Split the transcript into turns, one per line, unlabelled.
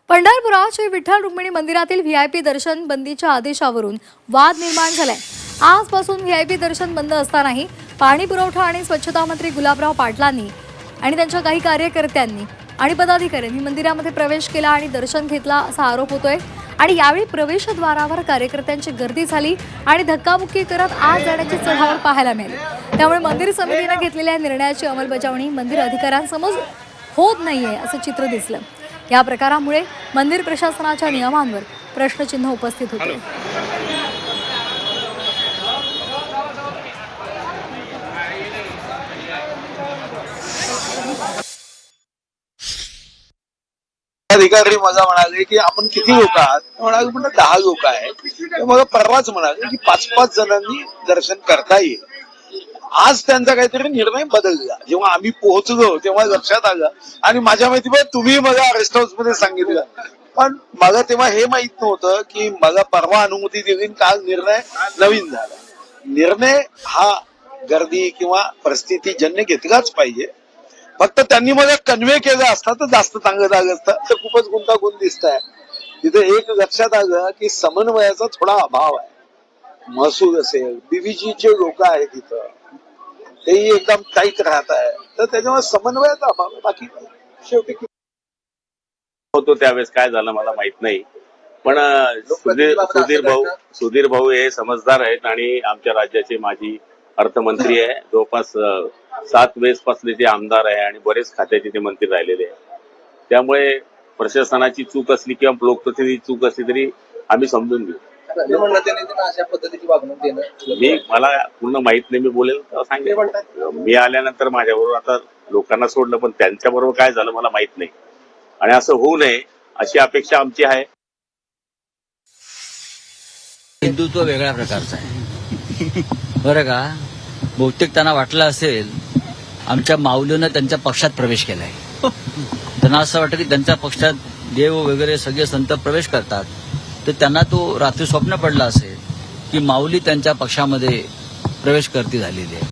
पंढरपुरात श्री विठ्ठल रुक्मिणी मंदिरातील व्हीआयपी दर्शन बंदीच्या आदेशावरून वाद निर्माण झालाय। आजपासून व्हीआयपी दर्शन बंद असतानाही पाणी पुरवठा आणि स्वच्छता मंत्री गुलाबराव पाटलांनी आणि त्यांच्या काही कार्यकर्त्यांनी आणि पदाधिकाऱ्यांनी मंदिरामध्ये प्रवेश केला आणि दर्शन घेतला असा आरोप होतोय। आणि यावेळी प्रवेशद्वारावर कार्यकर्त्यांची गर्दी झाली आणि धक्काबुक्की करत आत जाण्याची चढाओढ पाहायला मिळाली। त्यामुळे मंदिर समितीने घेतलेल्या निर्णयाची अंमलबजावणी मंदिर अधिकाऱ्यांसमोर होत नाहीये असं चित्र दिसलं। या प्रकारामुळे मंदिर प्रशासनाच्या नियमांवर प्रश्नचिन्ह उपस्थित होते।
अधिकारी मला म्हणाले की आपण किती लोक आहात, म्हणाले म्हणजे 10 लोक आहेत। मला परवाच म्हणाले की 5-5 जणांनी दर्शन करता येईल। आज त्यांचा काहीतरी निर्णय बदलला। जेव्हा आम्ही पोहोचलो तेव्हा लक्षात आलं आणि माझ्या माहितीवर तुम्ही मला रेस्ट हाऊस मध्ये सांगितलं, पण मला तेव्हा हे माहित नव्हतं की मला परवा अनुमती दिली, काल निर्णय नवीन झाला। निर्णय हा गर्दी किंवा परिस्थितीजन्य घेतलाच पाहिजे। फक्त त्यांनी मला कन्वे केलं असतं तर जास्त चांगलं झालं असतं। तर खूपच गुंतागुंत दिसत आहे तिथे। एक लक्षात आलं की समन्वयाचा थोडा अभाव आहे। महसूल असेल, बीबीजीचे लोक आहेत तिथं, तेही एकदम टाईट राहत आहे, तर त्याच्यामुळे समन्वयाचा अभाव आहे। बाकी शेवटी
होतो त्यावेळेस काय झालं मला माहित नाही, पण सुधीर भाऊ हे समजदार आहेत आणि आमच्या राज्याचे माजी अर्थमंत्री आहे। जवळपास 7 वेळेस पासले ते आमदार आहे आणि बरेच खात्याचे ते मंत्री राहिलेले आहे। त्यामुळे प्रशासनाची चूक असली किंवा लोकप्रतिनिधी चूक असली तरी आम्ही समजून घेऊ।
अशा पद्धतीची वागणूक देणं
मला पूर्ण माहित नाही, मी बोलेल सांगेल। मी आल्यानंतर माझ्याबरोबर आता लोकांना सोडलं, पण त्यांच्याबरोबर काय झालं मला माहित नाही आणि असं होऊ नये अशी अपेक्षा आमची आहे।
हिंदुत्व वेगळ्या प्रकारचं आहे बरं का। बहुतेक त्यांना वाटलं असेल आमच्या माऊलीनं त्यांच्या पक्षात प्रवेश केलाय। त्यांना असं वाटतं की त्यांच्या पक्षात देव वगैरे सगळे संत प्रवेश करतात, तर त्यांना तो रात्री स्वप्न पडला असेल की माऊली त्यांच्या पक्षामध्ये प्रवेश करती झालेली आहे।